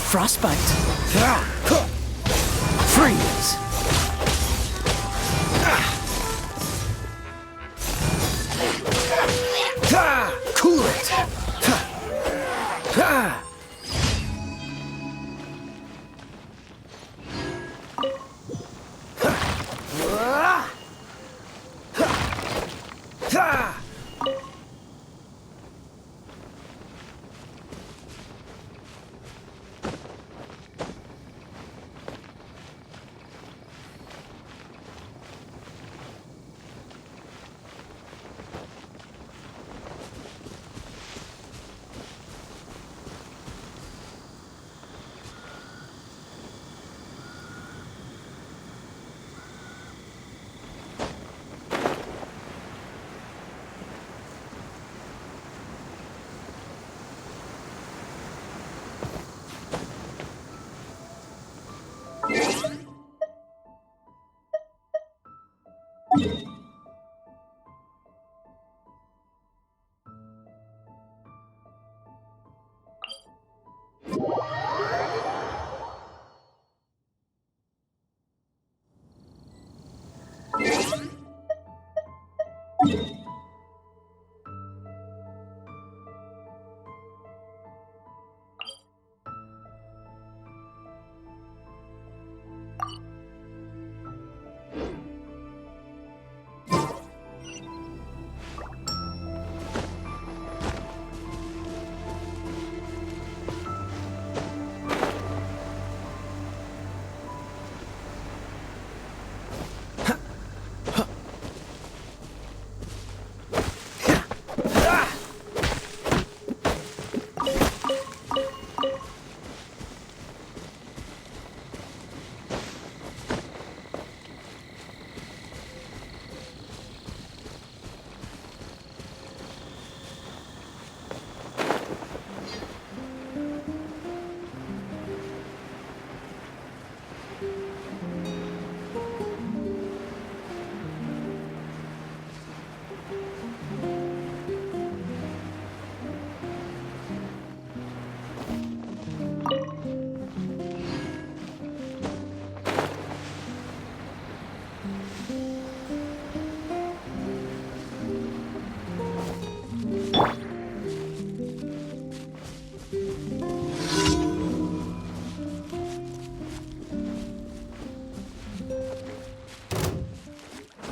Frostbite. Freeze. Cool it.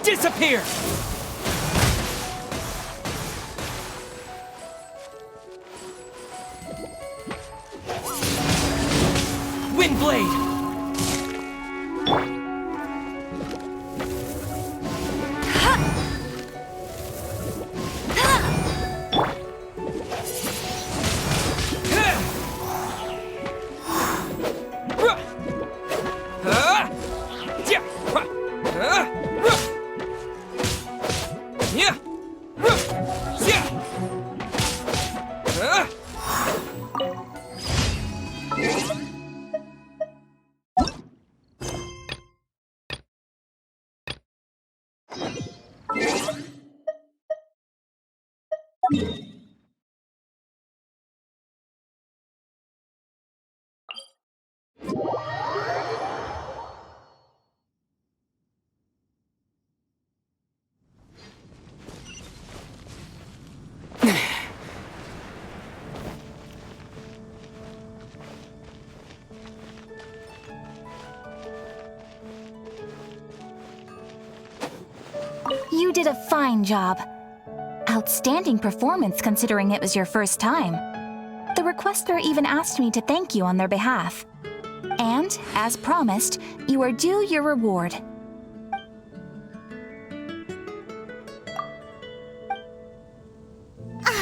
Disappear! Windblade! You did a fine job. Outstanding performance considering it was your first time. The requester even asked me to thank you on their behalf. And, as promised, you are due your reward.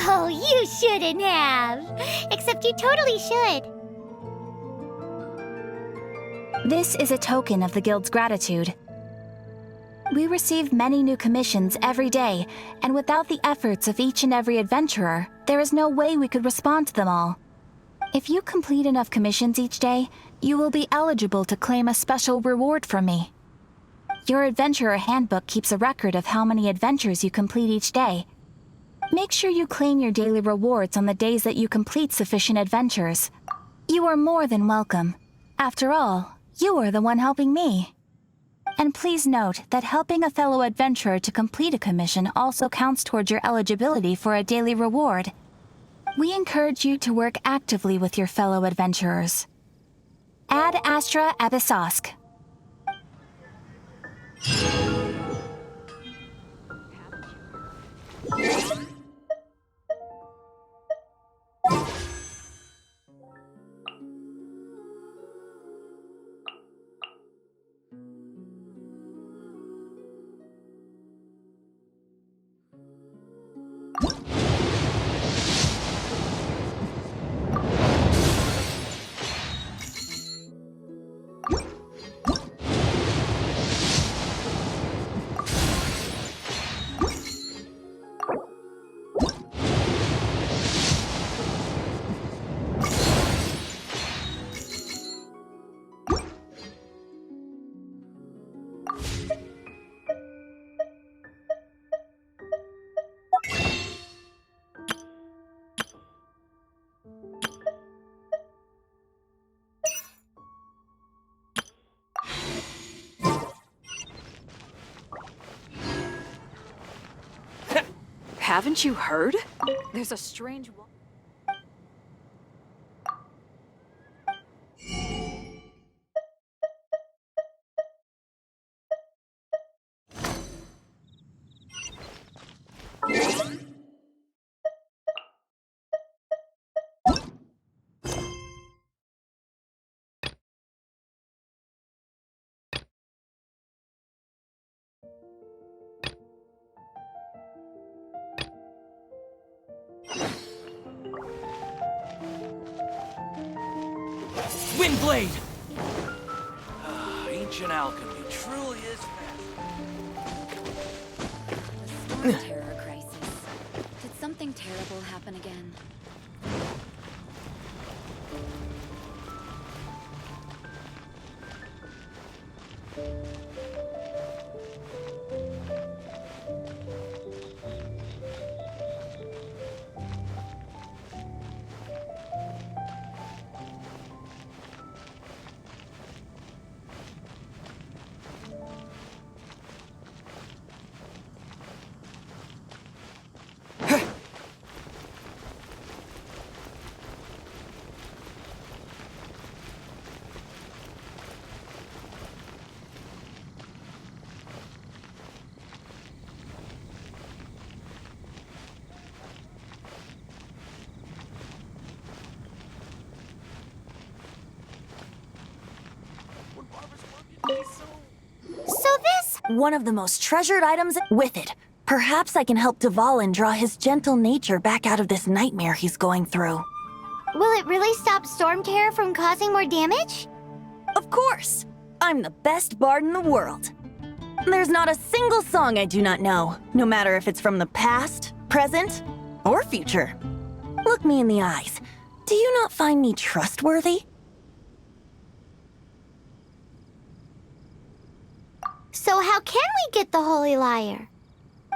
Oh, you shouldn't have. Except you totally should. This is a token of the Guild's gratitude. We receive many new commissions every day, and without the efforts of each and every adventurer, there is no way we could respond to them all. If you complete enough commissions each day, you will be eligible to claim a special reward from me. Your adventurer handbook keeps a record of how many adventures you complete each day. Make sure you claim your daily rewards on the days that you complete sufficient adventures. You are more than welcome. After all, you are the one helping me. And please note that helping a fellow adventurer to complete a commission also counts towards your eligibility for a daily reward. We encourage you to work actively with your fellow adventurers. Ad Astra Abyssosk. Haven't you heard? There's a strange... Windblade! Ancient alchemy truly is The storm terror crisis. Did something terrible happen again? So this... One of the most treasured items with it. Perhaps I can help Dvalin draw his gentle nature back out of this nightmare he's going through. Will it really stop storm terror from causing more damage? Of course! I'm the best bard in the world. There's not a single song I do not know, no matter if it's from the past, present, or future. Look me in the eyes. Do you not find me trustworthy? So how can we get the Holy Lyre?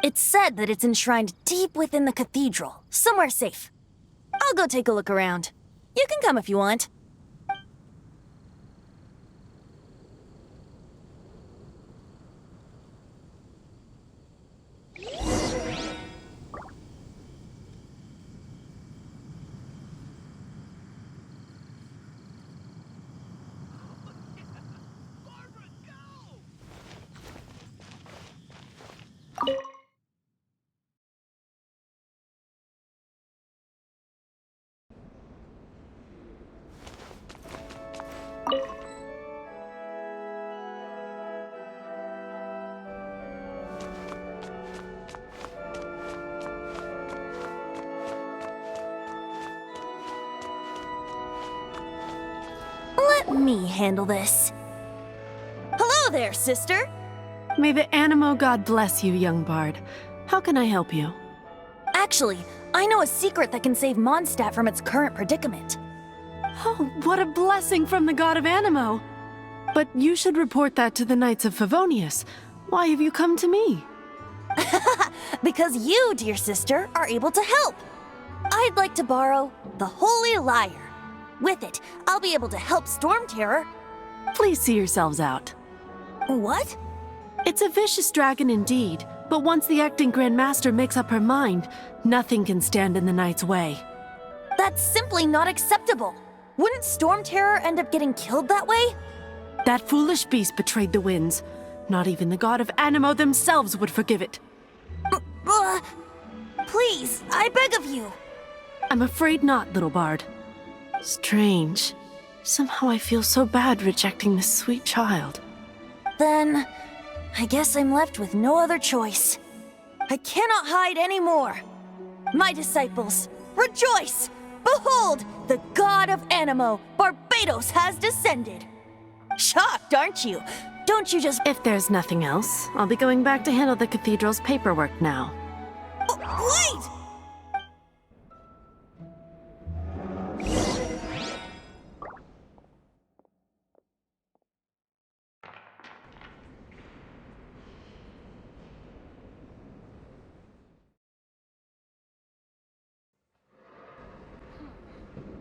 It's said that it's enshrined deep within the cathedral, somewhere safe. I'll go take a look around. You can come if you want. Let me handle this. Hello there, sister! May the Animo God bless you, young bard. How can I help you? Actually, I know a secret that can save Mondstadt from its current predicament. Oh, what a blessing from the god of Animo! But you should report that to the Knights of Favonius. Why have you come to me? Because you, dear sister, are able to help. I'd like to borrow the Holy Lyre. With it, I'll be able to help Storm Terror. Please see yourselves out. What? It's a vicious dragon indeed, but once the acting Grand Master makes up her mind, nothing can stand in the Knight's way. That's simply not acceptable. Wouldn't Storm Terror end up getting killed that way? That foolish beast betrayed the winds. Not even the god of Animo themselves would forgive it. Please, I beg of you. I'm afraid not, little bard. Strange. Somehow I feel so bad rejecting this sweet child. Then, I guess I'm left with no other choice. I cannot hide anymore. My disciples, rejoice! Behold, the god of Animo, Barbados, has descended. Shocked, aren't you? Don't you just... If there's nothing else, I'll be going back to handle the cathedral's paperwork now. Wait!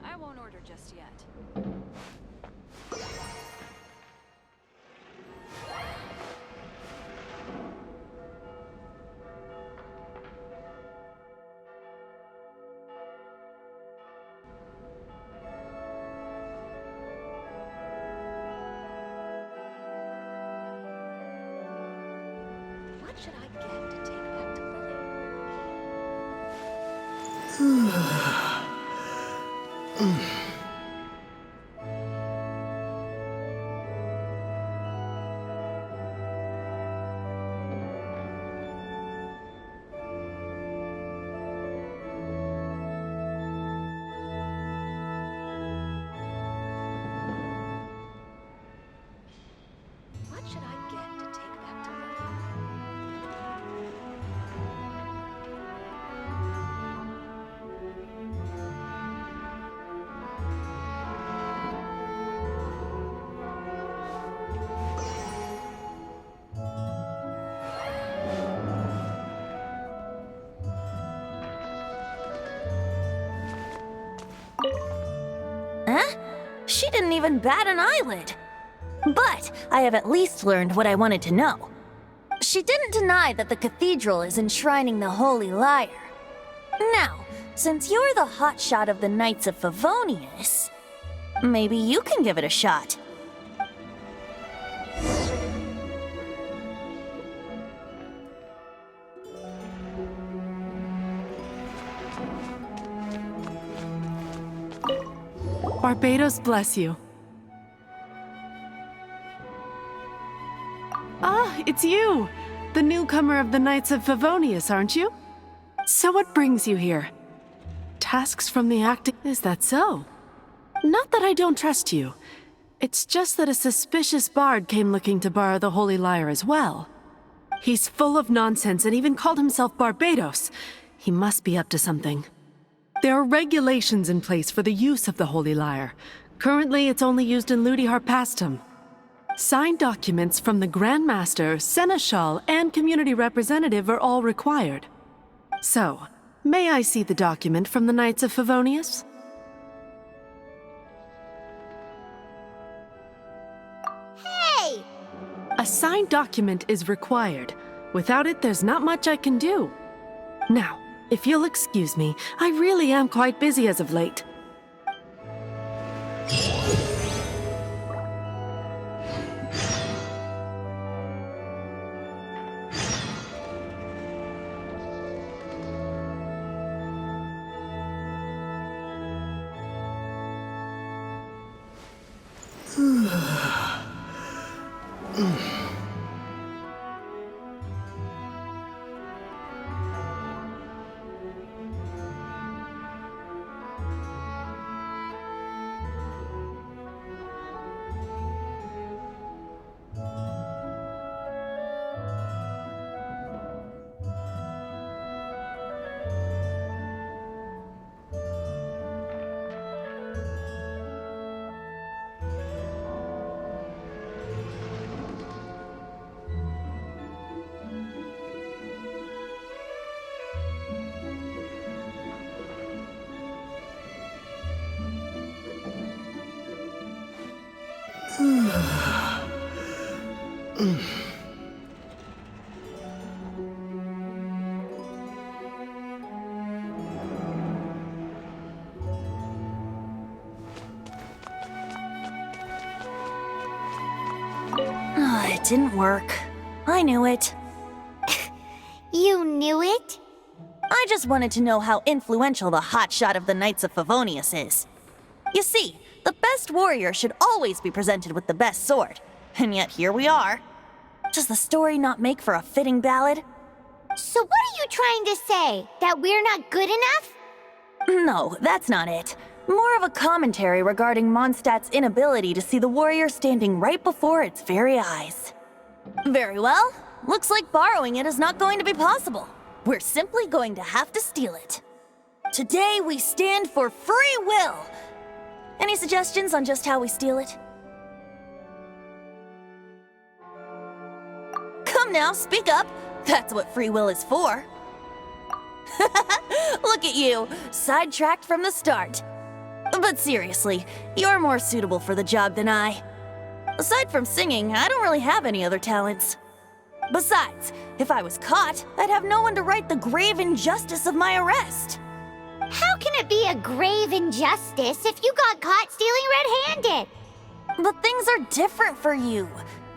I won't order just yet. What should I get to take back to Lily? What should I get to take back to Lily? Huh? She didn't even bat an eyelid. But I have at least learned what I wanted to know. She didn't deny that the cathedral is enshrining the Holy Lyre. Now, since you're the hotshot of the Knights of Favonius, maybe you can give it a shot. Barbados bless you. Ah, it's you! The newcomer of the Knights of Favonius, aren't you? So what brings you here? Tasks from the acting... Is that so? Not that I don't trust you. It's just that a suspicious bard came looking to borrow the Holy Lyre as well. He's full of nonsense and even called himself Barbados. He must be up to something. There are regulations in place for the use of the Holy Lyre. Currently, it's only used in Ludi Harpastum. Signed documents from the Grand Master, Seneschal, and Community Representative are all required. So, may I see the document from the Knights of Favonius? Hey! A signed document is required. Without it, there's not much I can do. Now, if you'll excuse me, I really am quite busy as of late. It didn't work. I knew it. You knew it? I just wanted to know how influential the hotshot of the Knights of Favonius is. You see, the best warrior should always be presented with the best sword. And yet here we are. Does the story not make for a fitting ballad? So what are you trying to say? That we're not good enough? No, that's not it. More of a commentary regarding Mondstadt's inability to see the warrior standing right before its very eyes. Very well. Looks like borrowing it is not going to be possible. We're simply going to have to steal it. Today we stand for free will. Any suggestions on just how we steal it? Come now, speak up. That's what free will is for. Look at you, sidetracked from the start. But seriously, you're more suitable for the job than I. Aside from singing, I don't really have any other talents. Besides, if I was caught, I'd have no one to right the grave injustice of my arrest. How can it be a grave injustice if you got caught stealing red-handed? But things are different for you.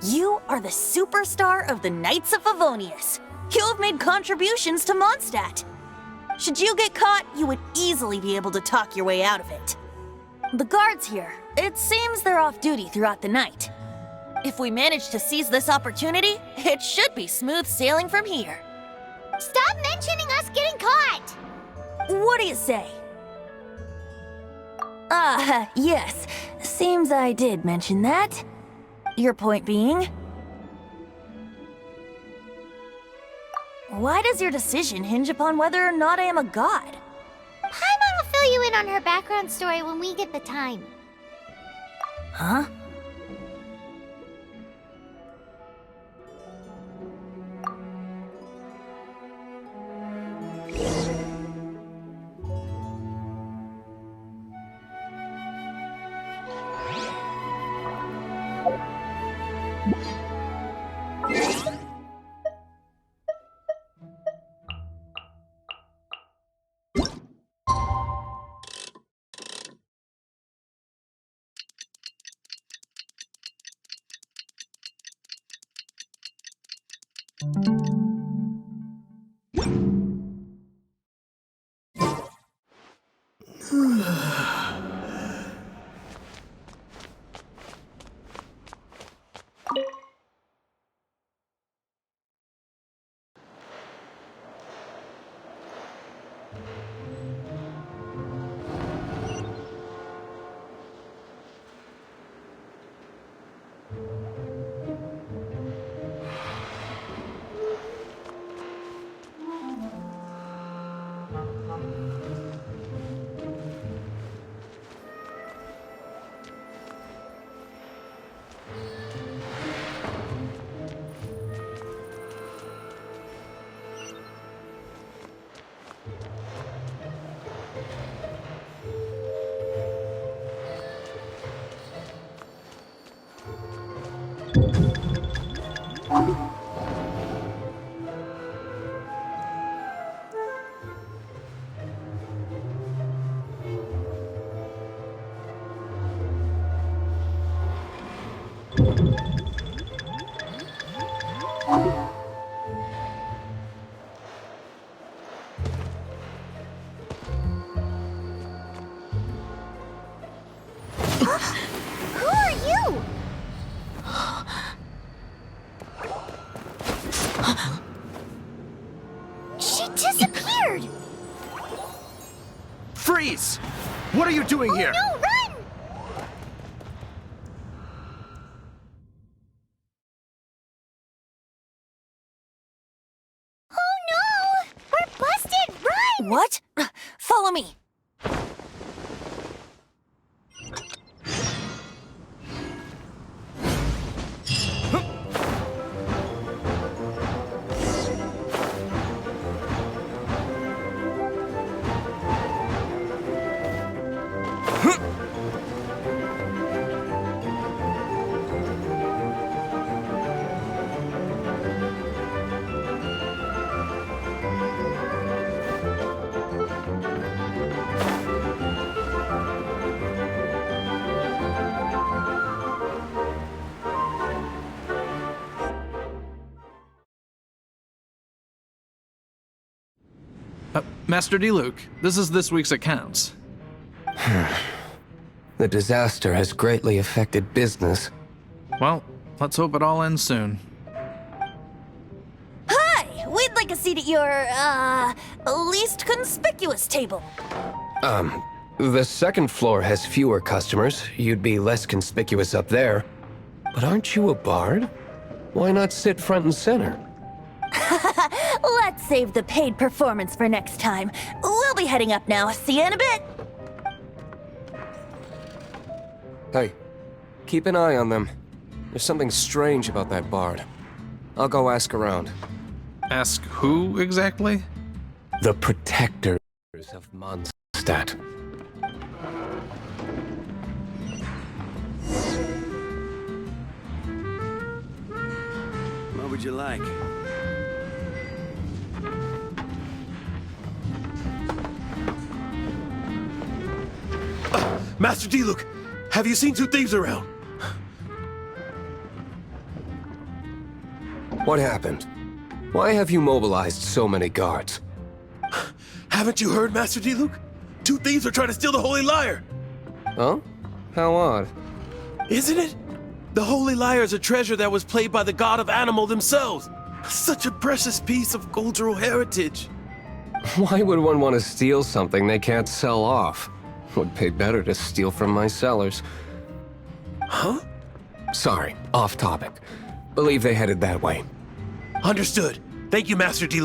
You are the superstar of the Knights of Favonius. You have made contributions to Mondstadt. Should you get caught, you would easily be able to talk your way out of it. The guards here, it seems they're off duty throughout the night. If we manage to seize this opportunity, it should be smooth sailing from here. Stop mentioning us getting caught! What do you say? Yes. Seems I did mention that. Your point being? Why does your decision hinge upon whether or not I am a god? Paimon will fill you in on her background story when we get the time. Huh? Who are you? She disappeared! Freeze! What are you doing here? No, run! Oh no! We're busted! Run! What? Follow me. Master D. This is this week's accounts. The disaster has greatly affected business. Well, let's hope it all ends soon. Hi! We'd like a seat at your, least conspicuous table. The second floor has fewer customers. You'd be less conspicuous up there. But aren't you a bard? Why not sit front and center? Let's save the paid performance for next time. We'll be heading up now. See you in a bit. Hey, keep an eye on them. There's something strange about that bard. I'll go ask around. Ask who exactly? The protectors of Mondstadt. What would you like? Master D. Have you seen two thieves around? What happened? Why have you mobilized so many guards? Haven't you heard, Master D. Two thieves are trying to steal the Holy Lyre! Huh? How odd. Isn't it? The Holy Lyre is a treasure that was played by the god of animal themselves. Such a precious piece of cultural heritage. Why would one want to steal something they can't sell off? Would pay better to steal from my sellers. Huh? Sorry, off topic. Believe they headed that way. Understood. Thank you, Master D.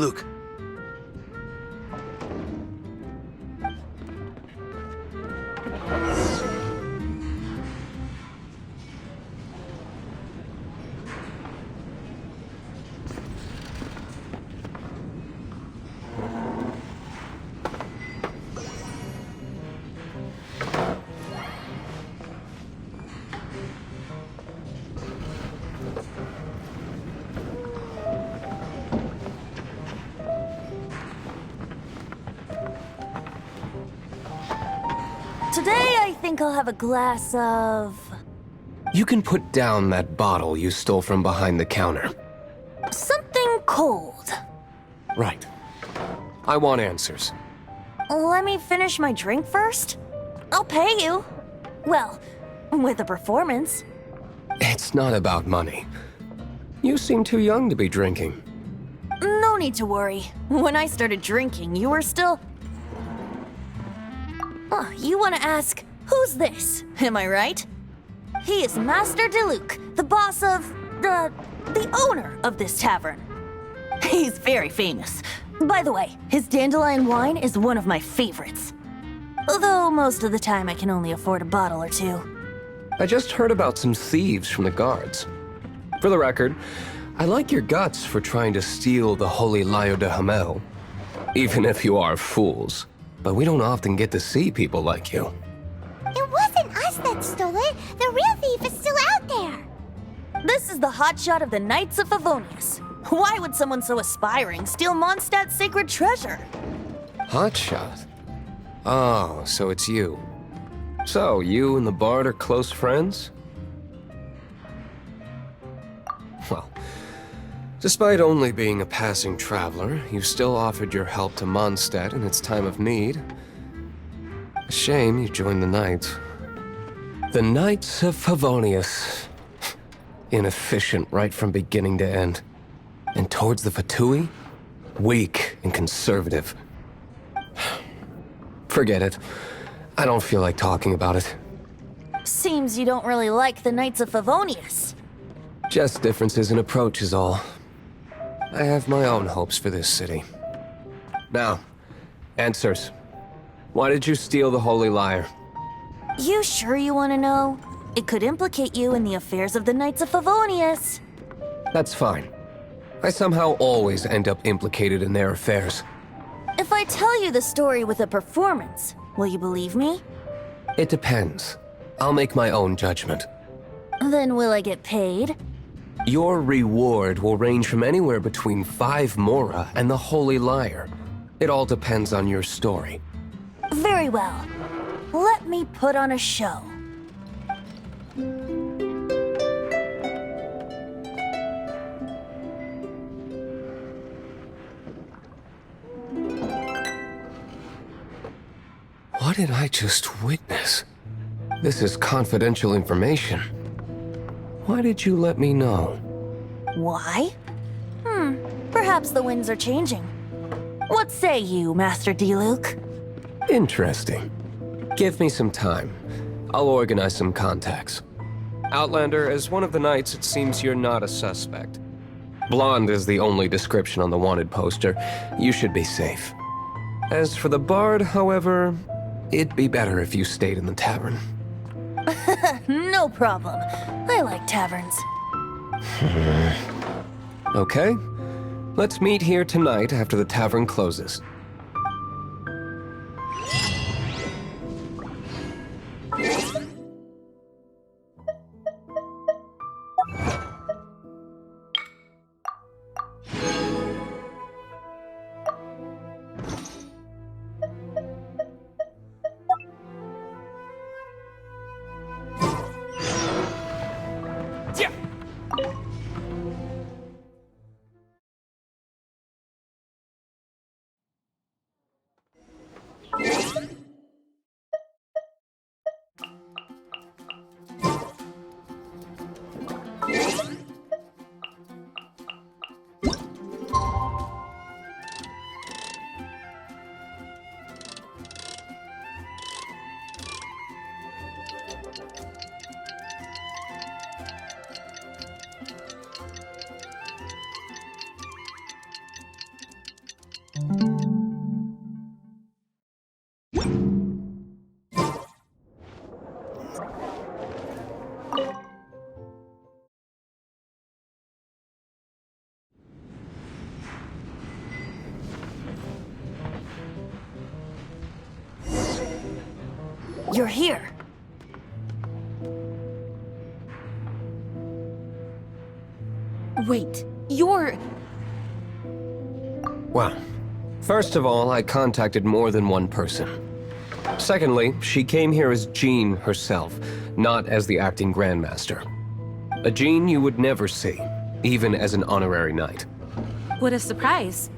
Today, I think I'll have a glass of... You can put down that bottle you stole from behind the counter. something cold. Right. I want answers. Let me finish my drink first. I'll pay you. Well, with a performance. It's not about money. You seem too young to be drinking. No need to worry. When I started drinking, you were still... Oh, you want to ask, who's this? Am I right? He is Master Diluc, the boss of... the owner of this tavern. He's very famous. By the way, his dandelion wine is one of my favorites. Although most of the time I can only afford a bottle or two. I just heard about some thieves from the guards. For the record, I like your guts for trying to steal the Holy Lyre de Hamel. Even if you are fools. But we don't often get to see people like you. It wasn't us that stole it. The real thief is still out there. This is the hotshot of the Knights of Favonius. Why would someone so aspiring steal Mondstadt's sacred treasure? Hotshot? Oh, so it's you. So, you and the Bard are close friends? Well, despite only being a passing traveler, you still offered your help to Mondstadt in its time of need. A shame you joined the Knights. The Knights of Favonius. Inefficient right from beginning to end. And towards the Fatui, weak and conservative. Forget it. I don't feel like talking about it. Seems you don't really like the Knights of Favonius. Just differences in approach is all. I have my own hopes for this city. Now, answers. Why did you steal the Holy Lyre? You sure you want to know? It could implicate you in the affairs of the Knights of Favonius. That's fine. I somehow always end up implicated in their affairs. If I tell you the story with a performance, will you believe me? It depends. I'll make my own judgment. Then will I get paid? Your reward will range from anywhere between 5 Mora and the Holy Lyre. It all depends on your story. Very well. Let me put on a show. What did I just witness? This is confidential information. Why did you let me know? Why? Perhaps the winds are changing. What say you, Master Diluc? Interesting. Give me some time. I'll organize some contacts. Outlander, as one of the Knights, it seems you're not a suspect. Blonde is the only description on the wanted poster. You should be safe. As for the Bard, however, it'd be better if you stayed in the tavern. No problem. I like taverns. Okay. Let's meet here tonight after the tavern closes. You're here. Wait, you're... Well, first of all, I contacted more than one person. Secondly, she came here as Jean herself, not as the acting Grandmaster. A Jean you would never see, even as an honorary knight. What a surprise.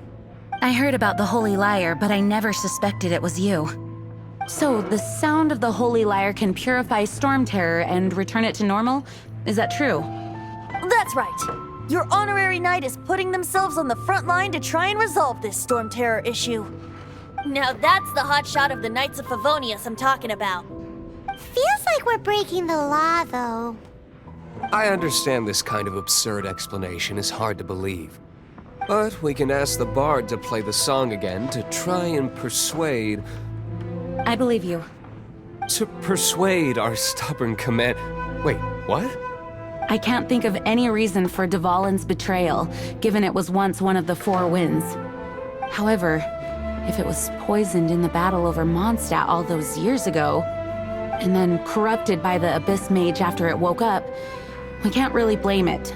I heard about the Holy Lyre, but I never suspected it was you. So, the sound of the Holy Lyre can purify Storm Terror and return it to normal? Is that true? That's right. Your honorary knight is putting themselves on the front line to try and resolve this Storm Terror issue. Now that's the hotshot of the Knights of Favonius I'm talking about. Feels like we're breaking the law, though. I understand this kind of absurd explanation is hard to believe. But we can ask the Bard to play the song again to try and persuade... I believe you. To persuade our stubborn command... Wait, what? I can't think of any reason for Dvalin's betrayal, given it was once one of the Four Winds. However, if it was poisoned in the battle over Mondstadt all those years ago, and then corrupted by the Abyss Mage after it woke up, We can't really blame it.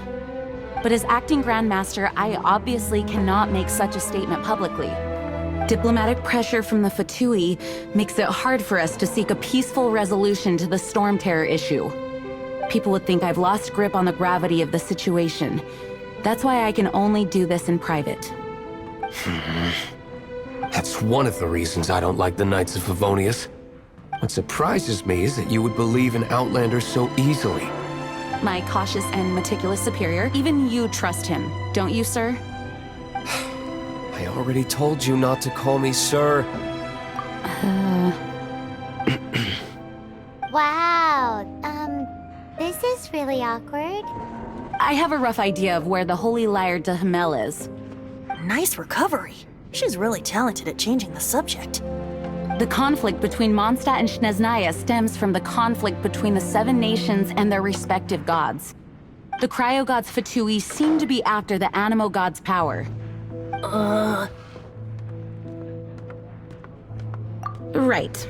But as acting Grand Master, I obviously cannot make such a statement publicly. Diplomatic pressure from the Fatui makes it hard for us to seek a peaceful resolution to the storm terror issue. People would think I've lost grip on the gravity of the situation. That's why I can only do this in private. That's one of the reasons I don't like the Knights of Favonius. What surprises me is that you would believe in Outlanders so easily. My cautious and meticulous superior, even you trust him, don't you, sir? I already told you not to call me sir. Wow, this is really awkward. I have a rough idea of where the Holy Lyre de Hamel is. Nice recovery. She's really talented at changing the subject. The conflict between Mondstadt and Snezhnaya stems from the conflict between the Seven Nations and their respective gods. The cryo-gods Fatui seem to be after the Animo god's power. Right.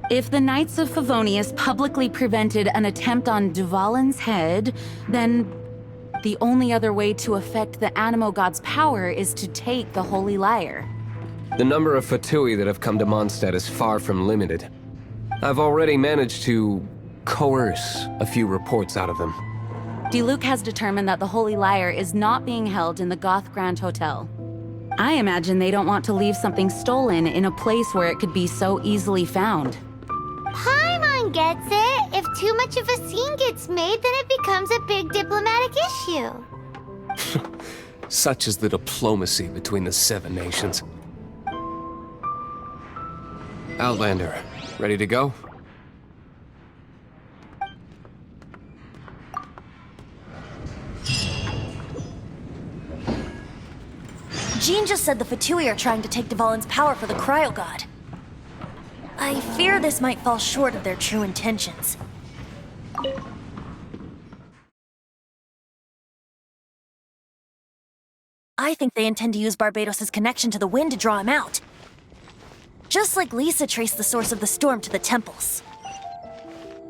If the Knights of Favonius publicly prevented an attempt on Duvalin's head, then the only other way to affect the Animo god's power is to take the Holy Lyre. The number of Fatui that have come to Mondstadt is far from limited. I've already managed to coerce a few reports out of them. Diluc has determined that the Holy Lyre is not being held in the Goth Grand Hotel. I imagine they don't want to leave something stolen in a place where it could be so easily found. Paimon gets it. If too much of a scene gets made, then it becomes a big diplomatic issue. Such is the diplomacy between the Seven Nations. Outlander, ready to go? Jean just said the Fatui are trying to take Duvalin's power for the Cryo God. I fear this might fall short of their true intentions. I think they intend to use Barbados' connection to the wind to draw him out. Just like Lisa traced the source of the storm to the temples.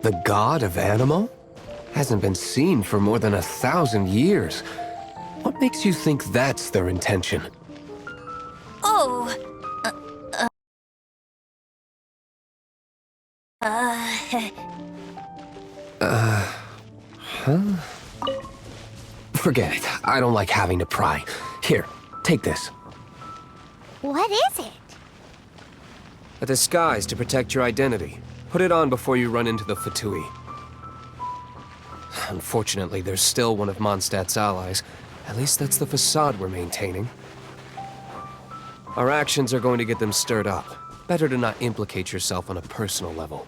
The god of Animo? Hasn't been seen for more than 1,000 years. What makes you think that's their intention? Oh! Forget it. I don't like having to pry. Here, take this. What is it? A disguise to protect your identity. Put it on before you run into the Fatui. Unfortunately, there's still one of Mondstadt's allies. At least that's the facade we're maintaining. Our actions are going to get them stirred up. Better to not implicate yourself on a personal level.